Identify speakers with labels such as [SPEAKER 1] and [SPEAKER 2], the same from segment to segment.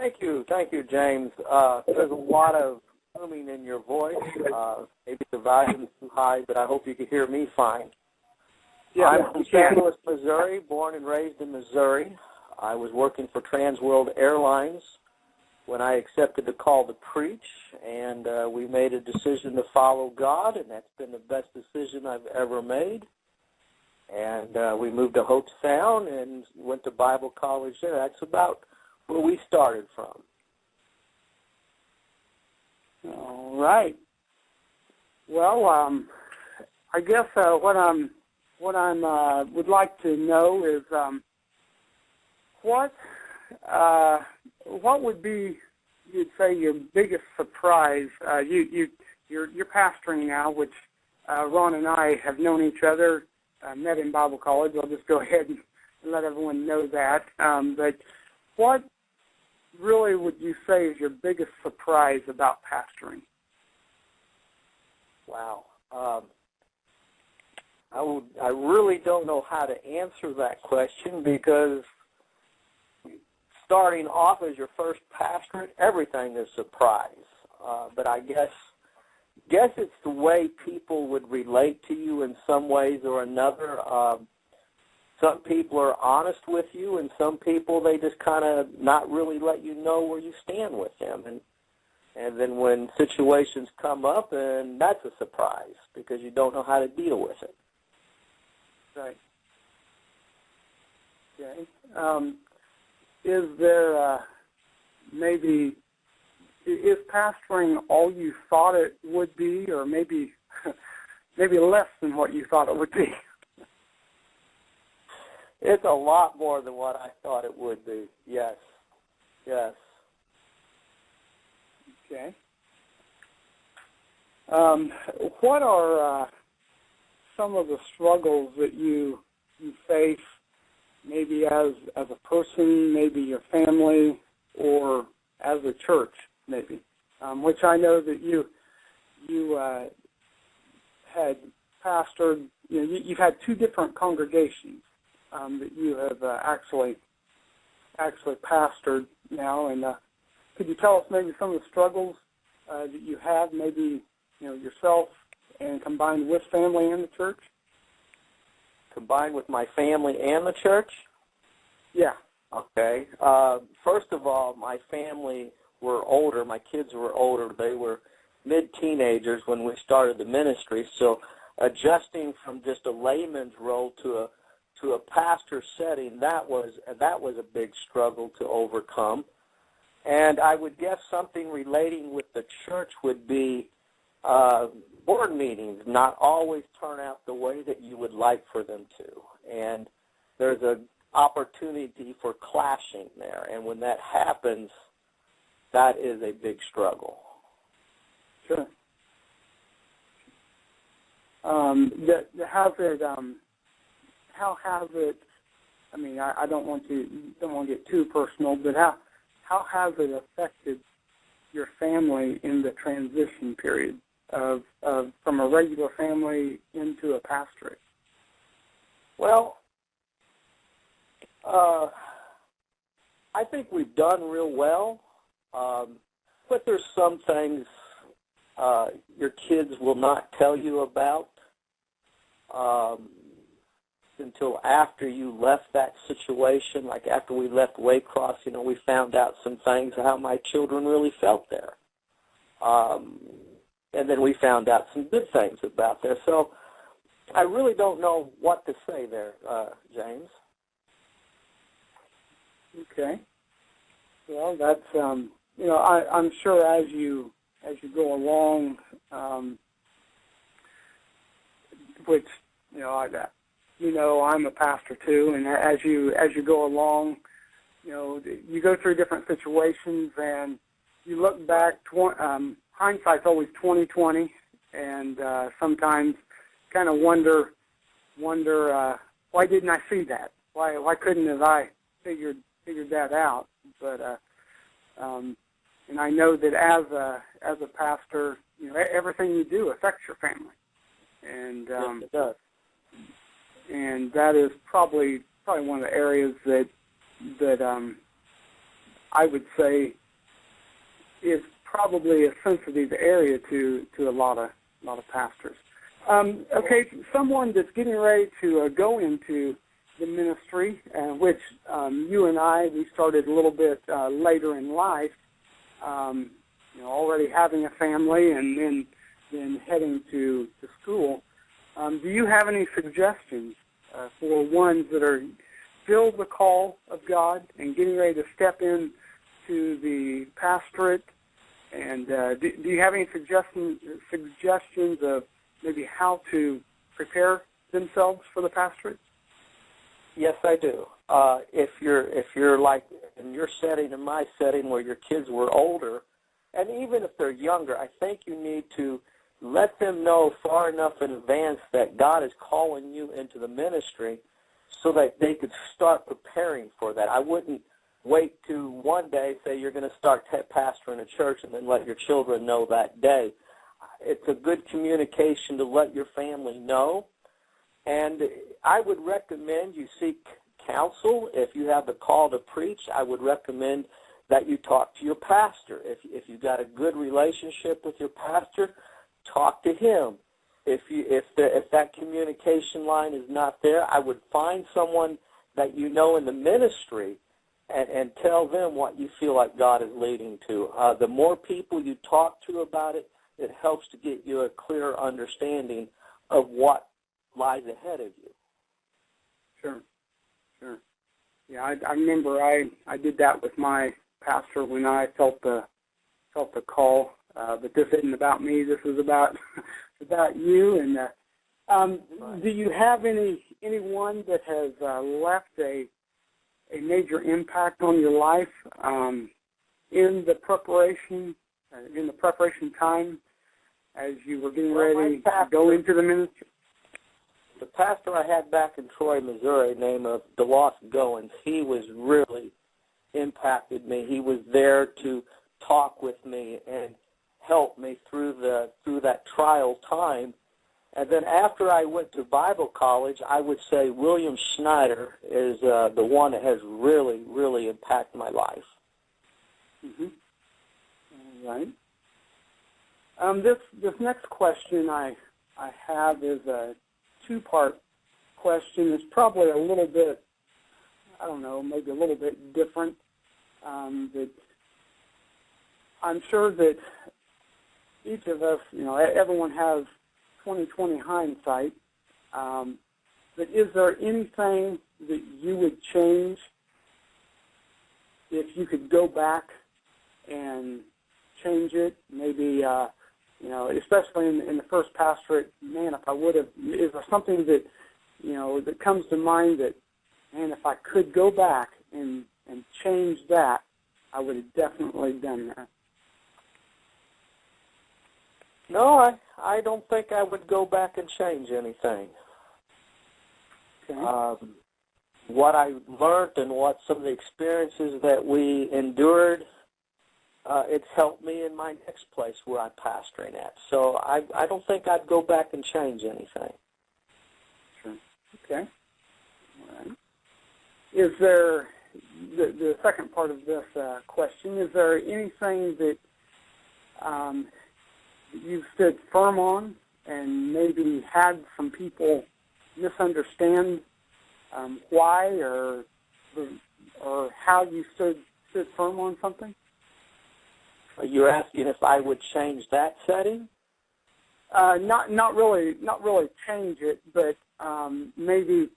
[SPEAKER 1] Thank you, James. There's a lot of booming in your voice. Maybe the volume's too high, but I hope you can hear me fine.
[SPEAKER 2] Yeah,
[SPEAKER 1] I'm from St. Louis, Missouri, born and raised in Missouri. I was working for Trans World Airlines when I accepted the call to preach, and we made a decision to follow God, and that's been the best decision I've ever made. And we moved to Hope Sound and went to Bible college there. That's about where we started from.
[SPEAKER 2] All right. Well, I guess what I would like to know is what would be, you'd say, your biggest surprise? You're pastoring now, which Ron and I have known each other, met in Bible college. I'll just go ahead and let everyone know that. But what really would you say is your biggest surprise about pastoring?
[SPEAKER 1] Wow. I really don't know how to answer that question, because starting off as your first pastorate, everything is surprise. But I guess it's the way people would relate to you in some ways or another. Some people are honest with you, and some people, they just kind of not really let you know where you stand with them. And then when situations come up, and that's a surprise, because you don't know how to deal with it.
[SPEAKER 2] Right. Okay. Is there maybe, is pastoring all you thought it would be, or maybe less than what you thought it would be?
[SPEAKER 1] It's a lot more than what I thought it would be. Yes. Yes.
[SPEAKER 2] Okay. What are some of the struggles that you face, maybe as a person, maybe your family, or as a church, maybe? Which I know that you had pastored. You've had two different congregations that you have actually pastored now, and could you tell us maybe some of the struggles that you have, maybe yourself, and combined with family and the church?
[SPEAKER 1] Combined with my family and the church?
[SPEAKER 2] Yeah.
[SPEAKER 1] Okay. First of all, my family were older. My kids were older. They were mid-teenagers when we started the ministry. So adjusting from just a layman's role to a pastor setting, that was a big struggle to overcome. And I would guess something relating with the church would be board meetings not always turn out the way that you would like for them to. And there's an opportunity for clashing there. And when that happens, that is a big struggle.
[SPEAKER 2] Sure. How has it, I mean, I don't want to get too personal, but how has it affected your family in the transition period of from a regular family into a pastorate?
[SPEAKER 1] Well, I think we've done real well, but there's some things your kids will not tell you about until after you left that situation. Like after we left Waycross, we found out some things, how my children really felt there. And then we found out some good things about there. So I really don't know what to say there, James.
[SPEAKER 2] Okay. Well, that's I'm sure as you go along, which I'm a pastor too, and as you go along, you go through different situations, and you look back. Hindsight's always 20/20, and sometimes kind of wonder why didn't I see that? Why couldn't have I figured that out? But and I know that as a pastor, everything you do affects your family, and
[SPEAKER 1] yes, it does.
[SPEAKER 2] And that is probably one of the areas that I would say, is probably a sensitive area to a lot of pastors. Okay, someone that's getting ready to go into the ministry, which you and we started a little bit later in life, already having a family and then heading to school. Do you have any suggestions for ones that are feel the call of God and getting ready to step in to the pastorate? And do you have any suggestions of maybe how to prepare themselves for the pastorate?
[SPEAKER 1] Yes, I do. If you're like in your setting and my setting where your kids were older, and even if they're younger, I think you need to let them know far enough in advance that God is calling you into the ministry so that they could start preparing for that. I wouldn't wait to one day say you're going to start pastoring a church and then let your children know that day. It's a good communication to let your family know. And I would recommend you seek counsel. If you have the call to preach, I would recommend that you talk to your pastor. If you've got a good relationship with your pastor, talk to him. If that communication line is not there, I would find someone that you know in the ministry and tell them what you feel like God is leading to. The more people you talk to about it, it helps to get you a clearer understanding of what lies ahead of you.
[SPEAKER 2] Sure. Yeah, I remember I did that with my pastor when I felt the call. But this isn't about me. This is about you. And do you have anyone that has left a major impact on your life in the preparation time as you were getting ready to go into the ministry?
[SPEAKER 1] The pastor I had back in Troy, Missouri, named DeLoss Goins, he was really impacted me. He was there to talk with me and help me through that trial time. And then after I went to Bible college, I would say William Schneider is the one that has really, really impacted my life.
[SPEAKER 2] Mm-hmm. All right. This next question I have is a two-part question. It's probably a little bit, I don't know, maybe a little bit different. That I'm sure that each of us, everyone has 20/20 hindsight. But is there anything that you would change if you could go back and change it? Maybe, especially in the first pastorate, man, if I would have, is there something that, that comes to mind that, man, if I could go back and change that, I would have definitely done that?
[SPEAKER 1] No, I don't think I would go back and change anything.
[SPEAKER 2] Okay.
[SPEAKER 1] What I learned and what some of the experiences that we endured, it's helped me in my next place where I'm pastoring at. So I don't think I'd go back and change anything.
[SPEAKER 2] Sure. Okay. All right. Is there, the second part of this question, is there anything that you've stood firm on and maybe had some people misunderstand why or how you stood firm on something?
[SPEAKER 1] You're asking if I would change that setting?
[SPEAKER 2] Not really change it, but maybe,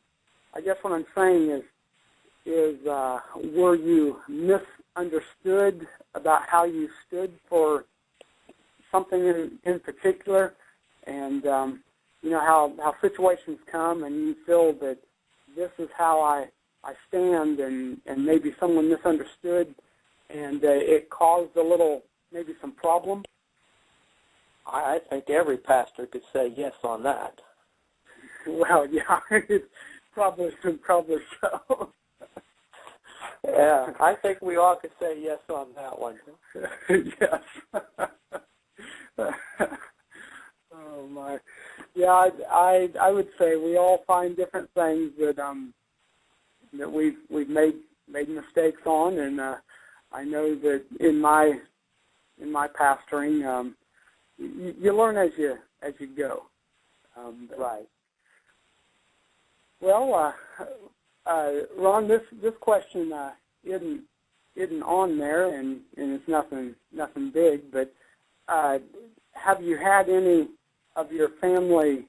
[SPEAKER 2] I guess what I'm saying is were you misunderstood about how you stood for something in particular, and how situations come and you feel that this is how I stand, and maybe someone misunderstood and it caused maybe some problem?
[SPEAKER 1] I think every pastor could say yes on that.
[SPEAKER 2] Well, yeah, probably so.
[SPEAKER 1] Yeah, I think we all could say yes on that one.
[SPEAKER 2] Yes. Oh my. Yeah, I would say we all find different things that we've made mistakes on, and I I know that in my pastoring, you learn as you go.
[SPEAKER 1] Right.
[SPEAKER 2] Well, Ron, this question isn't on there, and it's nothing big. But have you had any of your family,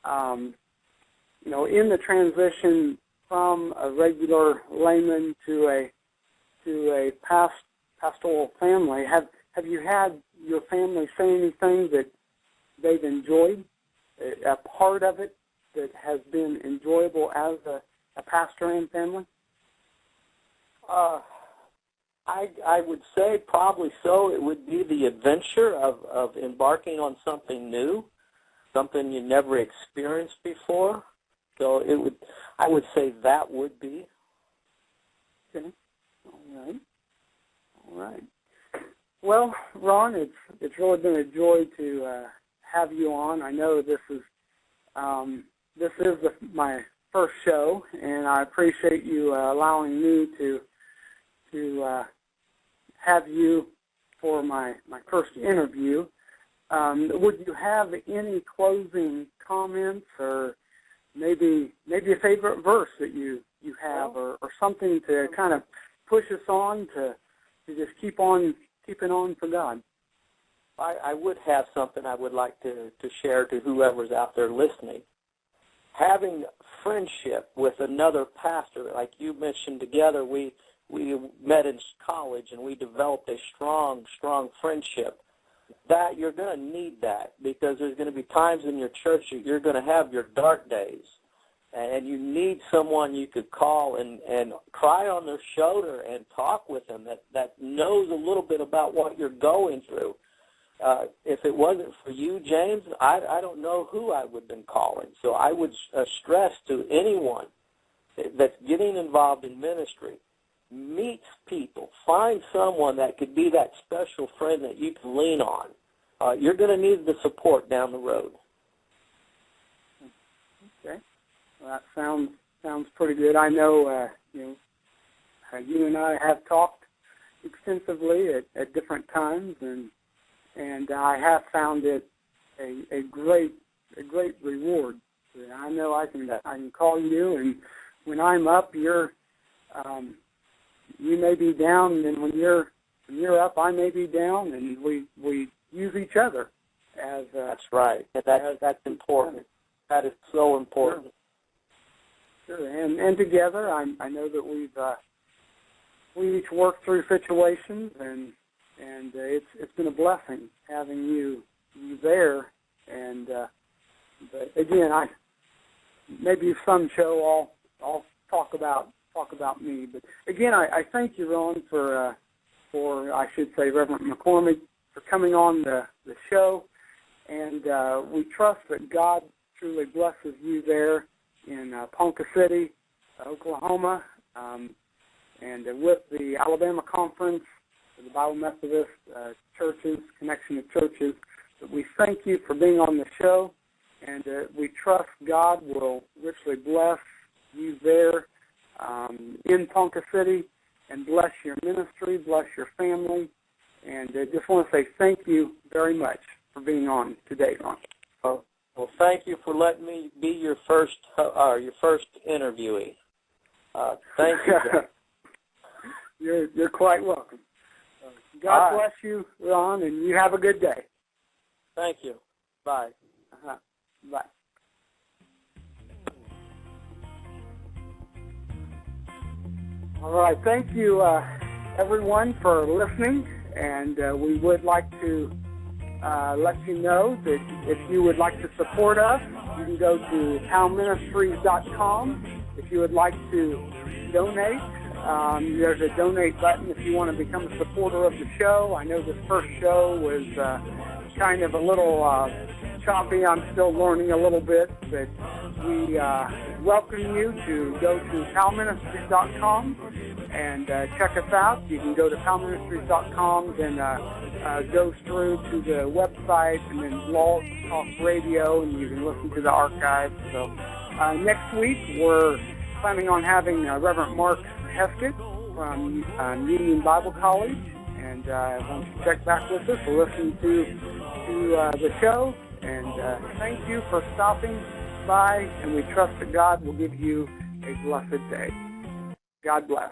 [SPEAKER 2] in the transition from a regular layman to a pastoral family? Have you had your family say anything that they've enjoyed, a part of it that has been enjoyable as a pastor and family?
[SPEAKER 1] I would say probably so. It would be the adventure of embarking on something new, something you never experienced before. So I would say that would be.
[SPEAKER 2] Okay. All right. Well, Ron, it's really been a joy to have you on. I know this is my first show, and I appreciate you allowing me to have you for my first interview. Would you have any closing comments, or maybe a favorite verse that you have, or something to kind of push us on to just keeping on for God?
[SPEAKER 1] I would have something I would like to share to whoever's out there listening. Having friendship with another pastor, like you mentioned, together we met in college and we developed a strong friendship. That you're going to need that, because there's going to be times in your church that you're going to have your dark days, and you need someone you could call and cry on their shoulder and talk with them that knows a little bit about what you're going through. If it wasn't for you, James, I don't know who I would have been calling. So I would stress to anyone that's getting involved in ministry, meet people. Find someone that could be that special friend that you can lean on. You're going to need the support down the road.
[SPEAKER 2] Okay. Well, that sounds pretty good. I know, you and I have talked extensively at different times, and I have found it a great reward. I know I can call you, and when I'm up, you may be down, and when you're up, I may be down, and we use each other as.
[SPEAKER 1] That's right. That's important. That is so important.
[SPEAKER 2] Sure. And together, I know that we each worked through situations, and it's been a blessing having you there. And but again, maybe some show I'll talk about me. But again, I thank you, Ron, for I should say Reverend McCormick, for coming on the show, and we trust that God truly blesses you there in Ponca City, Oklahoma, and with the Alabama Conference, the Bible Methodist churches, connection of churches. But we thank you for being on the show, and we trust God will richly bless you there in Ponca City, and bless your ministry, bless your family, and I just want to say thank you very much for being on today, Ron.
[SPEAKER 1] Well, thank you for letting me be your first interviewee. Thank you.
[SPEAKER 2] You're quite welcome. God bless you, Ron, and you have a good day.
[SPEAKER 1] Thank you. Bye.
[SPEAKER 2] Bye. All right. Thank you, everyone, for listening, and we would like to let you know that if you would like to support us, you can go to palministries.com. If you would like to donate, there's a donate button if you want to become a supporter of the show. I know this first show was kind of a little choppy. I'm still learning a little bit, but we welcome you to go to palministries.com and check us out. You can go to palministries.com, then go through to the website, and then Blog Talk Radio, and you can listen to the archives. So next week we're planning on having Reverend Mark Heskett, from Union Bible College, and once you check back with us or listen to the show, and thank you for stopping by, and we trust that God will give you a blessed day. God bless.